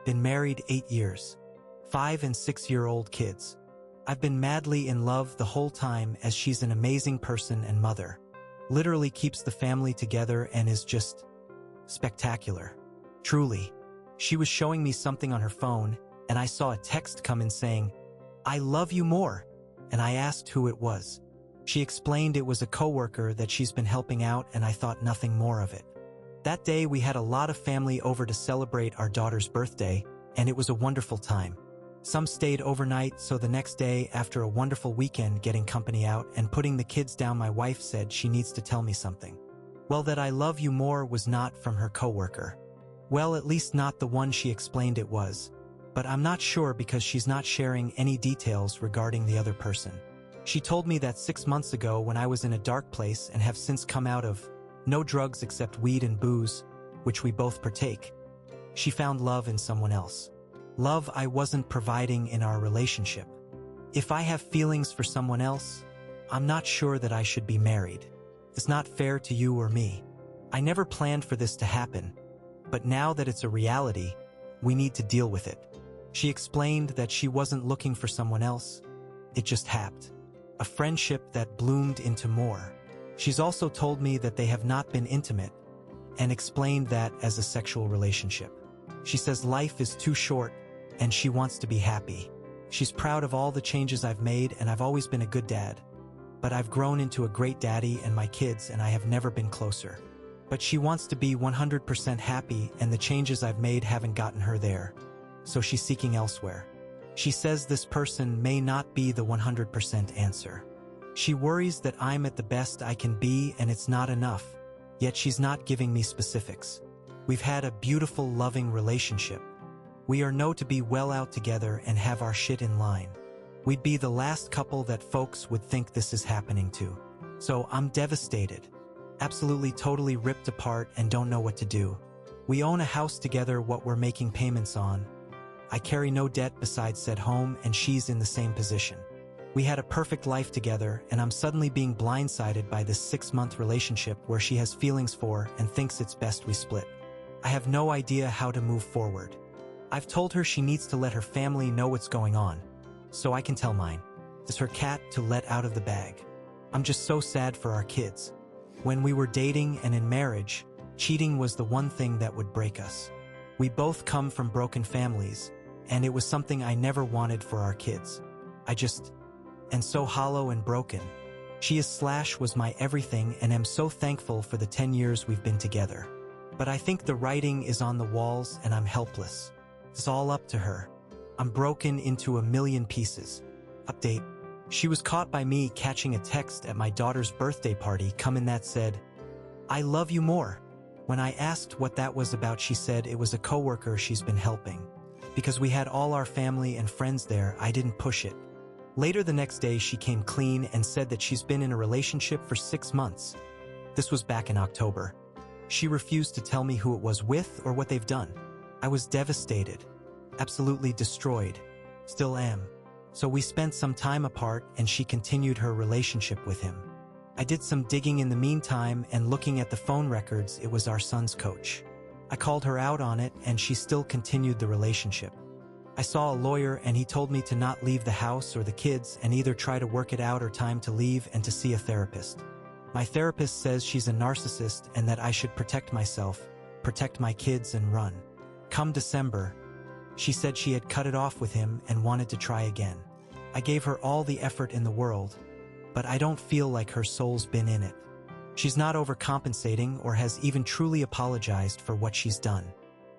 Been married 8 years. 5 and 6-year-old kids. I've been madly in love the whole time as she's an amazing person and mother. Literally keeps the family together and is just spectacular. Truly. She was showing me something on her phone and I saw a text come in saying, "I love you more," and I asked who it was. She explained it was a coworker that she's been helping out and I thought nothing more of it. That day we had a lot of family over to celebrate our daughter's birthday and it was a wonderful time. Some stayed overnight, so the next day, after a wonderful weekend getting company out and putting the kids down, my wife said she needs to tell me something. Well, that "I love you more" was not from her coworker. Well, at least not the one she explained it was. But I'm not sure because she's not sharing any details regarding the other person. She told me that 6 months ago when I was in a dark place and have since come out of no drugs except weed and booze, which we both partake, she found love in someone else. Love I wasn't providing in our relationship. If I have feelings for someone else, I'm not sure that I should be married. It's not fair to you or me. I never planned for this to happen, but now that it's a reality, we need to deal with it. She explained that she wasn't looking for someone else. It just happened. A friendship that bloomed into more. She's also told me that they have not been intimate and explained that as a sexual relationship. She says life is too short and she wants to be happy. She's proud of all the changes I've made and I've always been a good dad. But I've grown into a great daddy and my kids and I have never been closer. But she wants to be 100% happy and the changes I've made haven't gotten her there. So she's seeking elsewhere. She says this person may not be the 100% answer. She worries that I'm at the best I can be and it's not enough, yet she's not giving me specifics. We've had a beautiful, loving relationship. We are known to be well out together and have our shit in line. We'd be the last couple that folks would think this is happening to. So I'm devastated. Absolutely totally ripped apart and don't know what to do. We own a house together what we're making payments on. I carry no debt besides said home and she's in the same position. We had a perfect life together and I'm suddenly being blindsided by this 6-month relationship where she has feelings for and thinks it's best we split. I have no idea how to move forward. I've told her she needs to let her family know what's going on, so I can tell mine. It's her cat to let out of the bag. I'm just so sad for our kids. When we were dating and in marriage, cheating was the one thing that would break us. We both come from broken families, and it was something I never wanted for our kids. I just am so hollow and broken. She was my everything and am so thankful for the 10 years we've been together. But I think the writing is on the walls and I'm helpless. It's all up to her. I'm broken into a million pieces. Update. She was caught by me catching a text at my daughter's birthday party coming that said, "I love you more." When I asked what that was about, she said it was a coworker she's been helping. Because we had all our family and friends there, I didn't push it. Later the next day, she came clean and said that she's been in a relationship for 6 months. This was back in October. She refused to tell me who it was with or what they've done. I was devastated, absolutely destroyed, still am. So we spent some time apart and she continued her relationship with him. I did some digging in the meantime and looking at the phone records, it was our son's coach. I called her out on it and she still continued the relationship. I saw a lawyer and he told me to not leave the house or the kids and either try to work it out or time to leave and to see a therapist. My therapist says she's a narcissist and that I should protect myself, protect my kids and run. Come December, she said she had cut it off with him and wanted to try again. I gave her all the effort in the world, but I don't feel like her soul's been in it. She's not overcompensating or has even truly apologized for what she's done.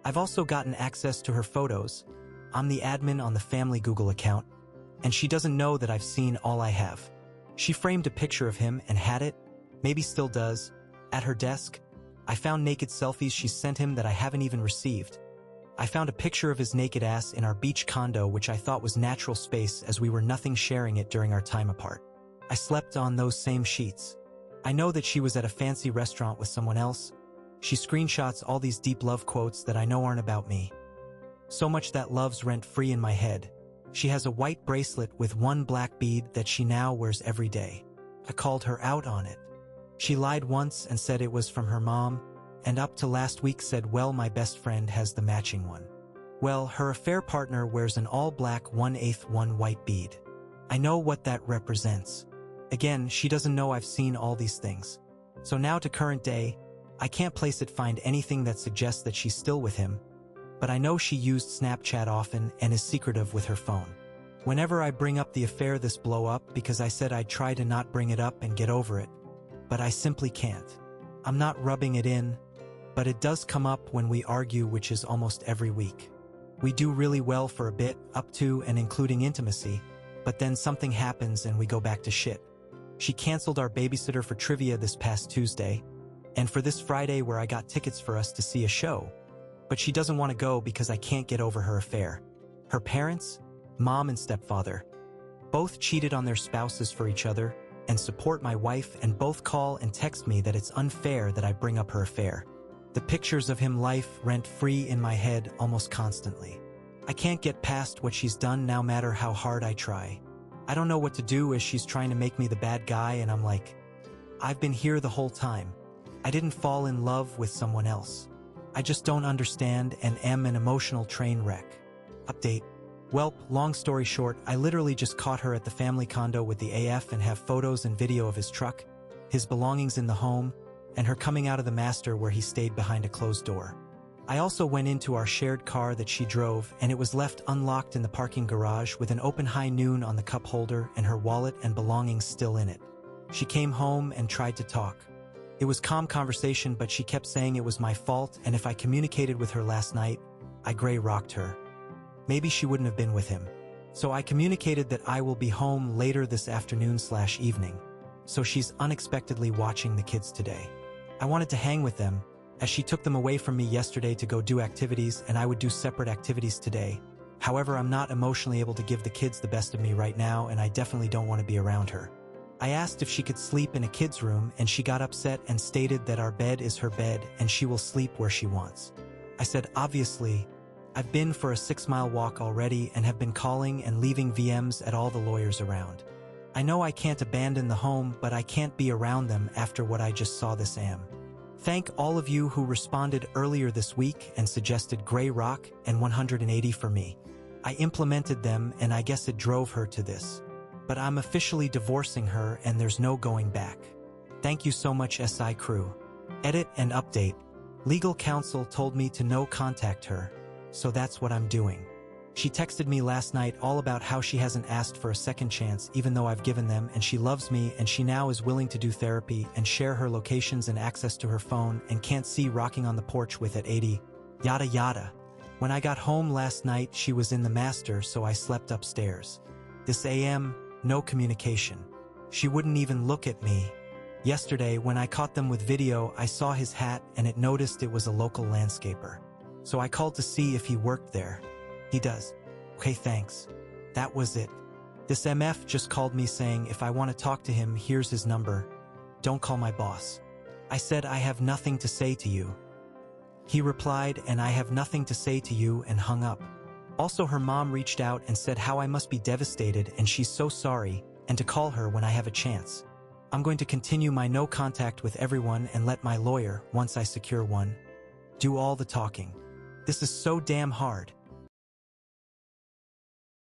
I've also gotten access to her photos. I'm the admin on the family Google account, and she doesn't know that I've seen all I have. She framed a picture of him and had it, maybe still does, at her desk. I found naked selfies she sent him that I haven't even received. I found a picture of his naked ass in our beach condo, which I thought was natural space as we were nothing sharing it during our time apart. I slept on those same sheets. I know that she was at a fancy restaurant with someone else. She screenshots all these deep love quotes that I know aren't about me. So much that love's rent-free in my head. She has a white bracelet with one black bead that she now wears every day. I called her out on it. She lied once and said it was from her mom, and up to last week said, well, my best friend has the matching one. Well, her affair partner wears an all-black 1/8 one white bead. I know what that represents. Again, she doesn't know I've seen all these things. So now to current day, I can't find anything that suggests that she's still with him, but I know she used Snapchat often and is secretive with her phone. Whenever I bring up the affair, this blow up because I said I'd try to not bring it up and get over it, but I simply can't. I'm not rubbing it in, but it does come up when we argue, which is almost every week. We do really well for a bit, up to and including intimacy, but then something happens and we go back to shit. She canceled our babysitter for trivia this past Tuesday, and for this Friday where I got tickets for us to see a show. But she doesn't want to go because I can't get over her affair. Her parents, mom and stepfather, both cheated on their spouses for each other and support my wife, and both call and text me that it's unfair that I bring up her affair. The pictures of him life rent-free in my head almost constantly. I can't get past what she's done no matter how hard I try. I don't know what to do as she's trying to make me the bad guy, and I'm like, I've been here the whole time. I didn't fall in love with someone else. I just don't understand and am an emotional train wreck. Update. Welp, long story short, I literally just caught her at the family condo with the AF and have photos and video of his truck, his belongings in the home, and her coming out of the master where he stayed behind a closed door. I also went into our shared car that she drove, and it was left unlocked in the parking garage with an open high noon on the cup holder and her wallet and belongings still in it. She came home and tried to talk. It was calm conversation, but she kept saying it was my fault, and if I communicated with her last night, I gray rocked her. Maybe she wouldn't have been with him. So I communicated that I will be home later this afternoon/evening. So she's unexpectedly watching the kids today. I wanted to hang with them, as she took them away from me yesterday to go do activities, and I would do separate activities today. However, I'm not emotionally able to give the kids the best of me right now, and I definitely don't want to be around her. I asked if she could sleep in a kid's room, and she got upset and stated that our bed is her bed and she will sleep where she wants. I said, obviously, I've been for a 6-mile walk already and have been calling and leaving VMs at all the lawyers around. I know I can't abandon the home, but I can't be around them after what I just saw this am. Thank all of you who responded earlier this week and suggested Grey Rock and 180 for me. I implemented them, and I guess it drove her to this. But I'm officially divorcing her and there's no going back. Thank you so much, SI crew. Edit and update. Legal counsel told me to no contact her, so that's what I'm doing. She texted me last night all about how she hasn't asked for a second chance even though I've given them, and she loves me and she now is willing to do therapy and share her locations and access to her phone and can't see rocking on the porch with at 80, yada yada. When I got home last night, she was in the master, so I slept upstairs. This AM, no communication. She wouldn't even look at me. Yesterday, when I caught them with video, I saw his hat and it noticed it was a local landscaper. So I called to see if he worked there. He does. Okay, thanks. That was it. This MF just called me saying if I want to talk to him, here's his number. Don't call my boss. I said I have nothing to say to you. He replied, and I have nothing to say to you, and hung up. Also, her mom reached out and said how I must be devastated and she's so sorry, and to call her when I have a chance. I'm going to continue my no contact with everyone and let my lawyer, once I secure one, do all the talking. This is so damn hard.